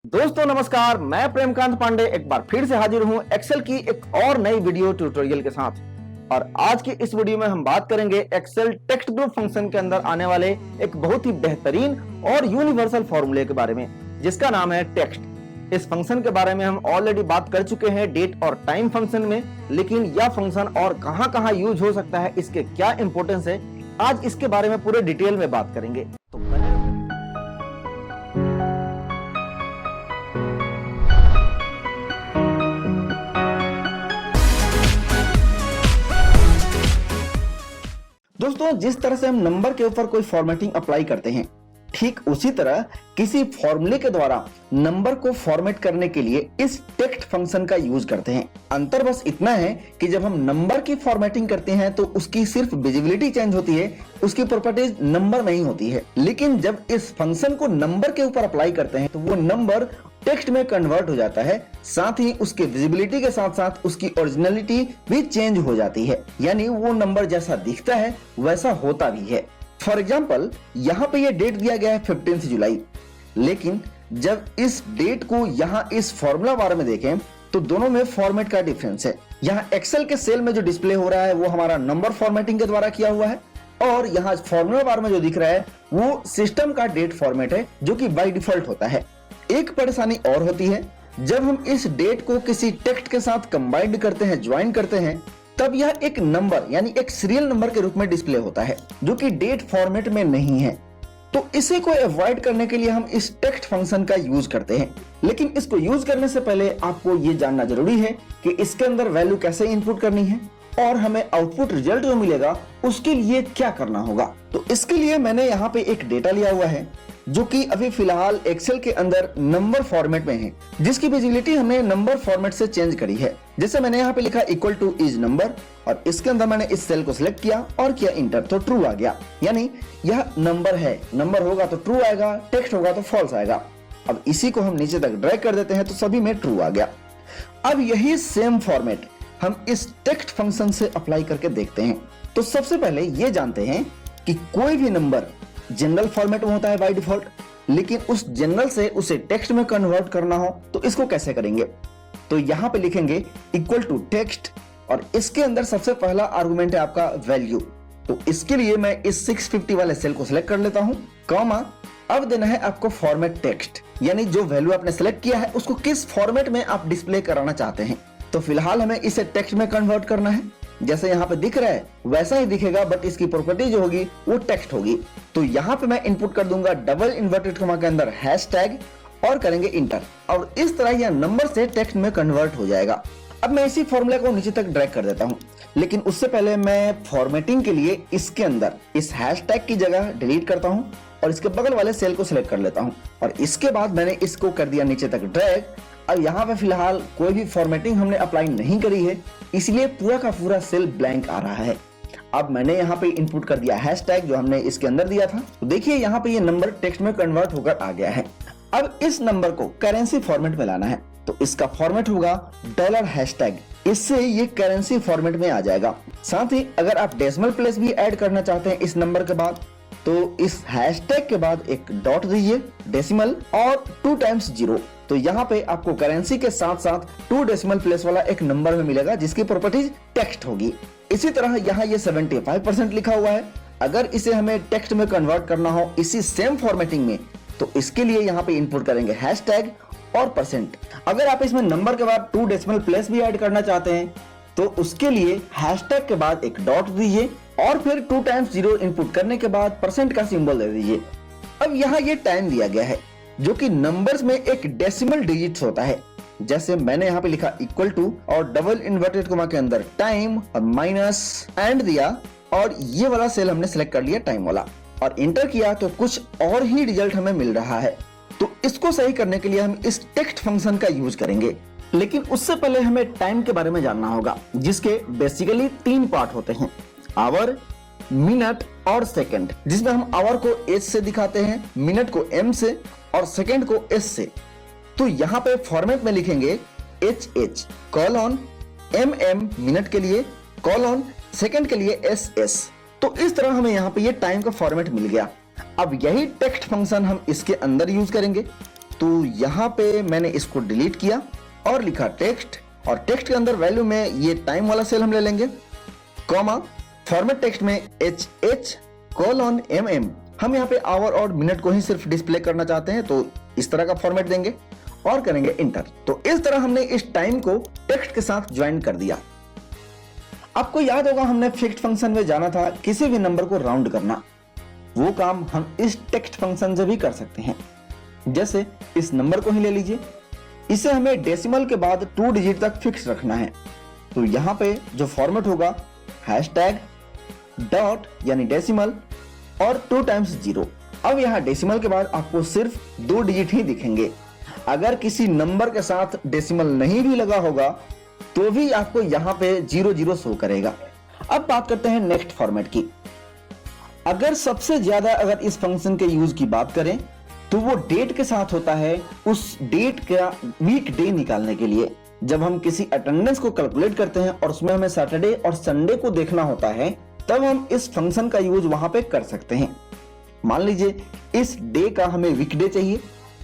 दोस्तों नमस्कार, मैं प्रेमकांत पांडे एक बार फिर से हाजिर हूं एक्सेल की एक और नई वीडियो ट्यूटोरियल के साथ। और आज की इस वीडियो में हम बात करेंगे एक्सेल टेक्स्ट ग्रुप फंक्शन के अंदर आने वाले एक बहुत ही बेहतरीन और यूनिवर्सल फॉर्मूले के बारे में, जिसका नाम है टेक्स्ट। इस फंक्शन के बारे में हम ऑलरेडी बात कर चुके हैं डेट और टाइम फंक्शन में, लेकिन यह फंक्शन और कहां यूज हो सकता है, इसके क्या इंपॉर्टेंस है, आज इसके बारे में पूरे डिटेल में बात करेंगे। तो दोस्तों, जिस तरह से हम नंबर के ऊपर कोई फॉर्मेटिंग अप्लाई करते हैं, ठीक उसी तरह किसी फॉर्मूले के द्वारा नंबर को फॉर्मेट करने के लिए इस टेक्स्ट फंक्शन का यूज करते हैं। अंतर बस इतना है कि जब हम नंबर की फॉर्मेटिंग करते हैं तो उसकी सिर्फ विजिबिलिटी चेंज होती है, उसकी प्रॉपर्टीज नंबर नहीं होती है। लेकिन जब इस फंक्शन को नंबर के ऊपर अप्लाई करते हैं तो वो नंबर टेक्स्ट में कन्वर्ट हो जाता है, साथ ही उसके विजिबिलिटी के साथ साथ उसकी ओरिजिनलिटी भी चेंज हो जाती है, यानी वो नंबर जैसा दिखता है वैसा होता भी है। फॉर एग्जाम्पल, यहाँ पे ये डेट दिया गया है 15 जुलाई, लेकिन जब इस डेट को यहाँ इस फॉर्मूला बार में देखें तो दोनों में फॉर्मेट का डिफरेंस है। यहाँ एक्सेल के सेल में जो डिस्प्ले हो रहा है वो हमारा नंबर फॉर्मेटिंग के द्वारा किया हुआ है, और यहाँ फॉर्मूला बार में जो दिख रहा है वो सिस्टम का डेट फॉर्मेट है, जो कि बाय डिफॉल्ट होता है। एक परेशानी और होती है, जब हम इस डेट को किसी टेक्स्ट के साथ कंबाइंड करते हैं, ज्वाइन करते हैं, तब यह एक नंबर यानी एक सीरियल नंबर के रूप में डिस्प्ले होता है, जो कि डेट फॉर्मेट में नहीं है। तो इसे को अवॉइड करने के लिए हम इस टेक्स्ट फंक्शन का यूज करते हैं। लेकिन इसको यूज करने से पहले आपको ये जानना जरूरी है कि इसके अंदर वैल्यू कैसे इनपुट करनी है और हमें आउटपुट रिजल्ट जो मिलेगा उसके लिए क्या करना होगा। तो इसके लिए मैंने यहाँ पे एक डेटा लिया हुआ है जो कि अभी फिलहाल एक्सेल के अंदर नंबर फॉर्मेट में है, जिसकी विजिबिलिटी हमने नंबर फॉर्मेट से चेंज करी है। जैसे मैंने यहाँ पे लिखा इक्वल टू इज नंबर, और इसके अंदर मैंने इस सेल को सिलेक्ट किया और किया इंटर, तो ट्रू आ गया, यानी यह नंबर है। नंबर होगा तो ट्रू आएगा, टेक्स्ट होगा तो फॉल्स आएगा। अब इसी को हम नीचे तक ड्रैग कर देते हैं तो सभी में ट्रू आ गया। अब यही सेम फॉर्मेट हम इस टेक्स्ट फंक्शन से अप्लाई करके देखते हैं। तो सबसे पहले ये जानते हैं कि कोई भी नंबर जनरल फॉर्मेट में होता है बाय डिफॉल्ट, लेकिन उस जनरल से उसे टेक्स्ट में कन्वर्ट करना हो तो इसको कैसे करेंगे। तो यहाँ पे लिखेंगे इक्वल टू टेक्स्ट, और इसके अंदर सबसे पहला आर्गुमेंट है आपका वैल्यू। तो इसके लिए मैं इस 650 वाले सेल को सिलेक्ट कर लेता हूँ, कॉमा, अब देना है आपको फॉर्मेट टेक्स्ट, यानी जो वैल्यू आपने सिलेक्ट किया है उसको किस फॉर्मेट में आप डिस्प्ले कराना चाहते हैं। तो फिलहाल हमें इसे टेक्स्ट में कन्वर्ट करना है, जैसे यहाँ पे दिख रहा है वैसा ही दिखेगा, बट इसकी प्रॉपर्टी जो होगी वो टेक्स्ट होगी। तो यहाँ पे मैं इनपुट कर दूंगा डबल इन्वर्टेड कॉमा के अंदर हैशटैग और करेंगे इंटर, और इस तरह यह नंबर से टेक्स्ट में कन्वर्ट हो जाएगा। अब मैं इसी फॉर्मूले को नीचे तक ड्रैग कर देता हूँ, लेकिन उससे पहले मैं फॉर्मेटिंग के लिए इसके अंदर इस हैशटैग की जगह डिलीट करता हूँ और इसके बगल वाले सेल को सिलेक्ट कर लेता हूँ, और इसके बाद मैंने इसको कर दिया नीचे तक ड्रैग। अब यहाँ पे फिलहाल कोई भी फॉर्मेटिंग हमने अप्लाई नहीं करी है, इसलिए पूरा का पूरा सेल ब्लैंक आ रहा है। अब मैंने यहाँ पे इनपुट कर दिया हैशटैग जो हमने इसके अंदर दिया था, तो देखिए यहाँ पे ये नंबर टेक्स्ट में कन्वर्ट होकर आ गया है। अब इस नंबर को करेंसी फॉर्मेट में लाना है, तो इसका फॉर्मेट होगा $#, इससे ये करेंसी फॉर्मेट में आ जाएगा। साथ ही अगर आप डेसिमल प्लेस भी ऐड करना चाहते हैं इस नंबर के बाद, तो इस हैशटैग के बाद एक डॉट दीजिए, डेसिमल और 2 टाइम्स 0। तो यहाँ पे आपको करेंसी के साथ साथ 2 डेसिमल प्लेस वाला एक नंबर में मिलेगा, जिसकी प्रॉपर्टीज टेक्स्ट होगी। इसी तरह यहाँ ये 75% लिखा हुआ है। अगर इसे हमें टेक्स्ट में कन्वर्ट करना हो इसी सेम फॉर्मेटिंग में, तो इसके लिए यहाँ पे इनपुट करेंगे हैशटैग और %। अगर आप इसमें नंबर के बाद 2 डेसिमल प्लेस भी ऐड करना चाहते हैं तो उसके लिए हैशटैग के बाद एक डॉट दीजिए और फिर 2 टाइम्स 0 इनपुट करने के बाद % का सिंबल दे दीजिए। अब यहाँ ये टाइम दिया गया है, जो कि नंबर्स में एक डेसिमल डिजिट्स होता है। जैसे मैंने यहाँ पे लिखा इक्वल टू और डबल इन्वर्टेड कॉमा के अंदर टाइम और माइनस एंड दिया, और ये वाला सेल हमने सिलेक्ट कर लिया टाइम वाला, और इंटर किया तो कुछ और ही रिजल्ट हमें मिल रहा है। तो इसको सही करने के लिए हम इस टेक्स्ट फंक्शन का यूज करेंगे, लेकिन उससे पहले हमें टाइम के बारे में जानना होगा, जिसके बेसिकली 3 पार्ट होते हैं, आवर, मिनट और सेकंड, जिसमें हम आवर को एच से दिखाते हैं, मिनट को एम से और सेकंड को एस से। तो यहाँ पे फॉर्मेट में लिखेंगे HH कॉलन MM मिनट के लिए, कॉलन सेकंड के लिए SS। तो इस तरह हमें यहाँ पे ये टाइम का फॉर्मेट मिल गया। अब यही टेक्स्ट फंक्शन हम इसके अंदर यूज करेंगे। तो यहाँ पे मैंने इसको डिलीट किया और लिखा टेक्स्ट, और टेक्स्ट के अंदर वैल्यू में ये टाइम वाला सेल हम ले लेंगे, कॉमा फॉर्मेट टेक्स्ट में HH:MM। हम यहाँ पे आवर और मिनट को ही सिर्फ डिस्प्ले करना चाहते हैं, तो इस तरह का फॉर्मेट देंगे और करेंगे इंटर। तो इस तरह हमने इस टाइम को टेक्स्ट के साथ ज्वाइन कर दिया। आपको याद होगा हमने फिक्स्ड फंक्शन में जाना था किसी भी नंबर को राउंड करना, वो काम हम इस टेक्स्ट फंक्शन से भी कर सकते हैं। जैसे इस नंबर को ही ले लीजिए, इसे हमें डेसिमल के बाद 2 डिजिट तक फिक्स रखना है। तो यहाँ पे जो फॉर्मेट होगा हैशटैग डॉट यानी डेसिमल और 2 टाइम्स 0। अब यहाँ डेसिमल के बाद आपको सिर्फ 2 डिजिट ही दिखेंगे। अगर किसी नंबर के साथ डेसिमल नहीं भी लगा होगा तो भी आपको यहाँ पे 00 शो करेगा। अब बात करते हैं नेक्स्ट फॉर्मेट की। अगर सबसे ज्यादा अगर इस फंक्शन के यूज की बात करें तो वो डेट के साथ होता है। उस डेट का वीक डे निकालने के लिए जब हम किसी अटेंडेंस को कैलकुलेट करते हैं और उसमें हमें सैटरडे और संडे को देखना होता है, तब हम इस फंक्शन का यूज वहां पे कर सकते हैं। मान लीजिए इस डे का हमें वीकडे चाहिए,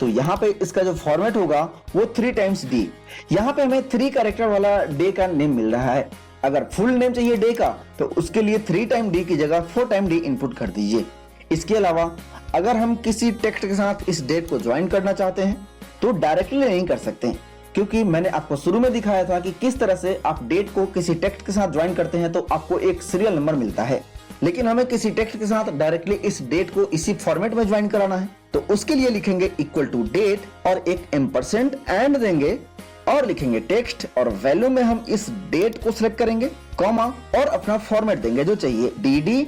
तो यहाँ पे इसका जो फॉर्मेट होगा वो 3 टाइम्स डी। यहाँ पे हमें 3 कैरेक्टर वाला डे का नेम मिल रहा है। अगर फुल नेम चाहिए डे का तो उसके लिए 3 टाइम डी की जगह 4 टाइम डी इनपुट कर दीजिए। इसके अलावा अगर हम किसी टेक्स्ट के साथ इस डेट को ज्वाइन करना चाहते हैं तो डायरेक्टली नहीं कर सकते हैं, क्योंकि मैंने आपको शुरू में दिखाया था कि किस तरह से आप डेट को किसी टेक्स्ट के साथ ज्वाइन करते हैं तो आपको एक सीरियल नंबर मिलता है। लेकिन हमें किसी टेक्स्ट के साथ डायरेक्टली इस डेट को इसी फॉर्मेट में ज्वाइन कराना है, तो उसके लिए लिखेंगे इक्वल टू डेट और एक एम्परसेंड एंड देंगे और लिखेंगे टेक्स्ट, और वैल्यू में हम इस डेट को सिलेक्ट करेंगे, कॉमा और अपना फॉर्मेट देंगे जो चाहिए dd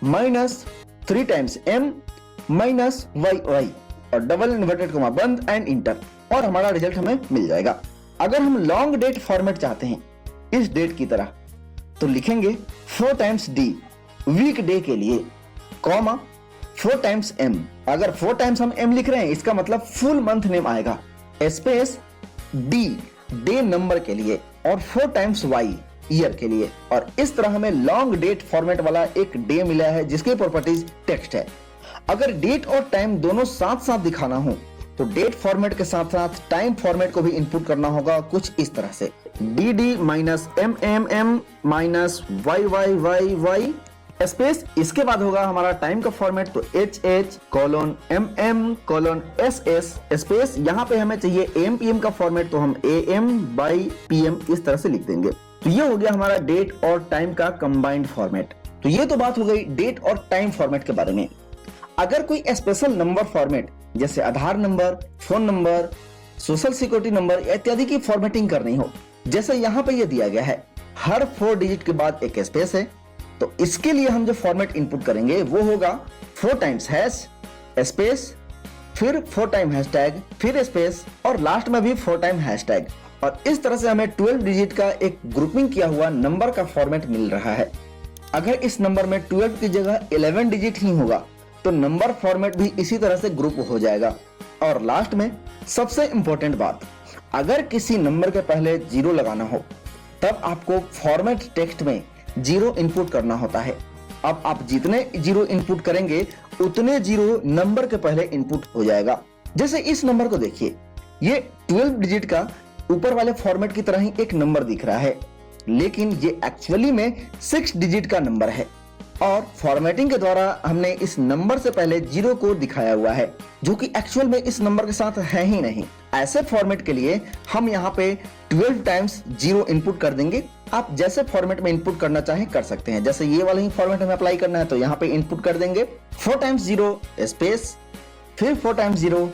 minus 3 times m minus y और डबल इन्वर्टेड कॉमा बंद एंड इंटर, और हमारा रिजल्ट हमें मिल जाएगा। अगर हम लॉन्ग डेट फॉर्मेट चाहते हैं इस डेट की तरह तो लिखेंगे 4 टाइम्स d वीक डे के लिए, कॉमा 4 टाइम्स m। अगर 4 टाइम्स हम m लिख रहे हैं इसका मतलब फुल मंथ नेम आएगा, स्पेस d डे नंबर के लिए और 4 टाइम्स y ईयर के लिए। और इस तरह हमें लॉन्ग डेट फॉर्मेट वाला एक डे मिला है जिसकी प्रॉपर्टीज टेक्स्ट है। अगर डेट और टाइम दोनों साथ साथ दिखाना हो तो डेट फॉर्मेट के साथ साथ टाइम फॉर्मेट को भी इनपुट करना होगा कुछ इस तरह से, dd minus mm minus y space, इसके बाद होगा हमारा टाइम का फॉर्मेट तो HH:MM:SS स्पेस, यहाँ पे हमें चाहिए AM PM का फॉर्मेट तो हम AM/PM इस तरह से लिख देंगे। तो ये हो गया हमारा डेट और टाइम का कंबाइंड फॉर्मेट। तो ये तो बात हो गई डेट और टाइम फॉर्मेट के बारे में। अगर कोई स्पेशल नंबर फॉर्मेट जैसे Aadhaar number, phone number, social security number इत्यादि की फॉर्मेटिंग करनी हो, जैसे यहाँ पे ये दिया गया है, हर 4 डिजिट के बाद एक स्पेस है, तो इसके लिए हम जो फॉर्मेट इनपुट करेंगे वो होगा 4 टाइम्स हैश स्पेस, फिर 4 टाइम हैशटैग, फिर स्पेस और लास्ट में भी 4 टाइम हैशटैग। और इस तरह से हमें 12 डिजिट का एक ग्रुपिंग किया हुआ नंबर का फॉर्मेट मिल रहा है। अगर इस नंबर में 12 की जगह 11 डिजिट ही होगा तो नंबर फॉर्मेट भी इसी तरह से ग्रुप हो जाएगा। और लास्ट में सबसे इंपॉर्टेंट बात, अगर किसी नंबर के पहले 0 लगाना हो तब आपको फॉर्मेट टेक्स्ट में 0 इनपुट करना होता है। अब आप जितने 0 इनपुट करेंगे उतने 0 नंबर के पहले इनपुट हो जाएगा। जैसे इस नंबर को देखिए, ये 12 डिजिट का ऊपर वाले फॉर्मेट की तरह ही एक नंबर दिख रहा है, लेकिन ये एक्चुअली में 6 डिजिट का नंबर है और फॉर्मेटिंग के द्वारा हमने इस नंबर से पहले 0 को दिखाया हुआ है जो कि एक्चुअल में इस नंबर के साथ है ही नहीं। ऐसे फॉर्मेट के लिए हम यहाँ पे 12 टाइम्स 0 इनपुट कर देंगे। आप जैसे फॉर्मेट में इनपुट करना चाहें कर सकते हैं। जैसे ये वाला ही फॉर्मेट हमें अप्लाई करना है तो यहाँ पे इनपुट कर देंगे 4 टाइम्स 0 स्पेस, फिर 4 टाइम्स 0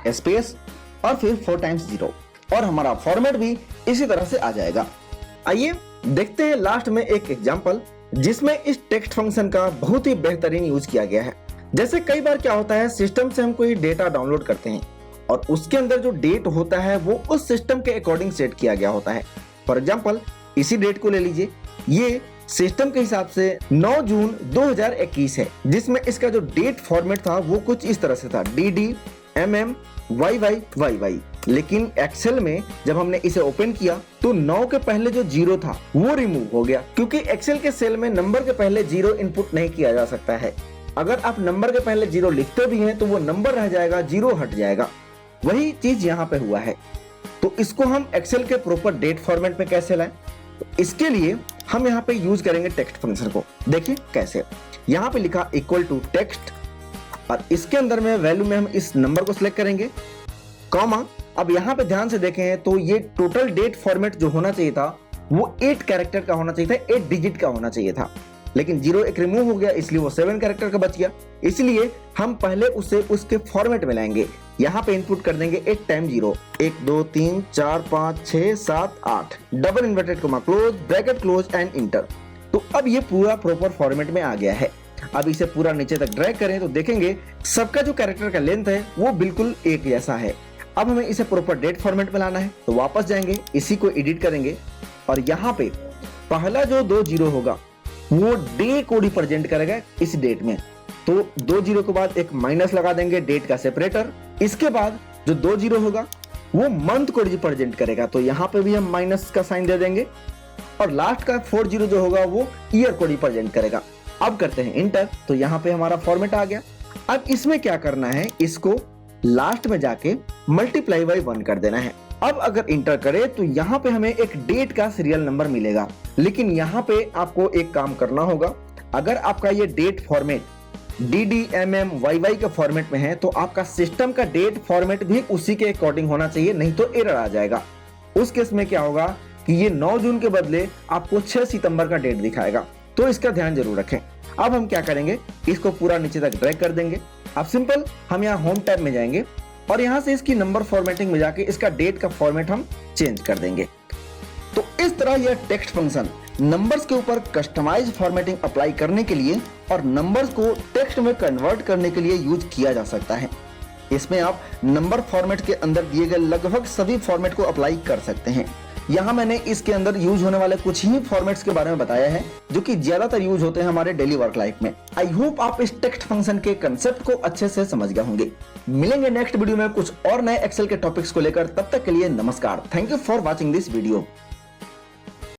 स्पेस और फिर 4 टाइम्स 0, और हमारा फॉर्मेट भी इसी तरह से आ जाएगा। आइए देखते हैं लास्ट में एक एग्जांपल जिसमें इस टेक्स्ट फंक्शन का बहुत ही बेहतरीन यूज किया गया है। जैसे कई बार क्या होता है, सिस्टम से हम कोई डेटा डाउनलोड करते हैं और उसके अंदर जो डेट होता है वो उस सिस्टम के अकॉर्डिंग सेट किया गया होता है। फॉर एग्जांपल इसी डेट को ले लीजिए, ये सिस्टम के हिसाब से 9 जून 2021 है, जिसमें इसका जो डेट फॉर्मेट था वो कुछ इस तरह से था dd mm yy। लेकिन एक्सेल में जब हमने इसे ओपन किया तो 9 के पहले जो 0 था वो रिमूव हो गया, क्योंकि एक्सेल के सेल में नंबर के पहले 0 इनपुट नहीं किया जा सकता है। अगर आप नंबर के पहले 0 लिखते भी हैं तो वो नंबर रह जाएगा, 0 हट जाएगा। वही चीज यहाँ पे हुआ है। तो इसको हम एक्सेल के प्रॉपर डेट फॉर्मेट में कैसे लाएं? तो इसके लिए हम यहाँ पे यूज करेंगे टेक्स्ट फंक्शन को। देखिए कैसे, यहाँ पे लिखा इक्वल टू टेक्स्ट और इसके अंदर में वैल्यू में हम इस नंबर को सिलेक्ट करेंगे, कॉमा। अब यहाँ पे ध्यान से देखें तो ये टोटल डेट फॉर्मेट जो होना चाहिए था वो 8 कैरेक्टर का होना चाहिए था, 8 डिजिट का होना चाहिए था, लेकिन 0 एक रिमूव हो गया इसलिए वो 7 कैरेक्टर का बच गया। इसलिए हम पहले उसे उसके फॉर्मेट में लाएंगे। यहाँ पे इनपुट कर देंगे 8 time 0, 1 2 3 4 5 6 7 8, double inverted coma close, bracket close and inter. तो अब ये पूरा प्रॉपर फॉर्मेट में आ गया है। अब इसे पूरा नीचे तक ड्रैग करें तो देखेंगे सबका जो कैरेक्टर का लेंथ है वो बिल्कुल एक जैसा है। अब हमें इसे प्रॉपर डेट फॉर्मेट में लाना है, तो वापस जाएंगे, इसी को एडिट करेंगे और यहाँ पे पहला जो 2 जीरो होगा वो डे को रिप्रेजेंट करेगा इस डेट में। तो 2 जीरो के बाद एक माइनस लगा देंगे डेट का सेपरेटर। इसके बाद जो 2 जीरो होगा वो मंथ को रिप्रेजेंट करेगा, तो यहाँ पे भी हम माइनस का साइन दे देंगे और लास्ट का 4 जीरो जो होगा वो ईयर को रिप्रेजेंट करेगा। अब करते हैं इंटर, तो यहाँ पे हमारा फॉर्मेट आ गया। अब इसमें क्या करना है, इसको लास्ट में जाके मल्टीप्लाई बाई 1 कर देना है। अब अगर इंटर करें तो यहाँ पे हमें एक डेट का सीरियल नंबर मिलेगा, लेकिन यहाँ पे आपको एक काम करना होगा। अगर आपका ये डेट फॉर्मेट DDMMYY के फॉर्मेट में है तो आपका सिस्टम का डेट फॉर्मेट भी उसी के अकॉर्डिंग होना चाहिए, नहीं तो एरर आ जाएगा। उस केस में क्या होगा कि ये 9 जून के बदले आपको 6 सितंबर का डेट दिखाएगा, तो इसका ध्यान जरूर रखें। अब हम क्या करेंगे, इसको पूरा नीचे तक ड्रैग कर देंगे। अब सिंपल हम यहाँ होम टैब में जाएंगे और यहाँ से इसकी नंबर फॉर्मेटिंग में जाके इसका डेट का फॉर्मेट हम चेंज कर देंगे। तो इस तरह यह टेक्स्ट फंक्शन नंबर्स के ऊपर कस्टमाइज फॉर्मेटिंग अप्लाई करने के लिए और नंबर्स को टेक्स्ट में कन्वर्ट करने के लिए यूज किया जा सकता है। इसमें आप नंबर फॉर्मेट के अंदर दिए गए लगभग सभी फॉर्मेट को अप्लाई कर सकते हैं। यहाँ मैंने इसके अंदर यूज होने वाले कुछ ही फॉर्मेट्स के बारे में बताया है जो कि ज्यादातर यूज होते हैं हमारे डेली वर्क लाइफ में। आई होप आप इस टेक्स्ट फंक्शन के कंसेप्ट को अच्छे से समझ गए होंगे। मिलेंगे नेक्स्ट वीडियो में कुछ और नए एक्सेल के टॉपिक्स को लेकर, तब तक के लिए नमस्कार। Thank you for watching this video.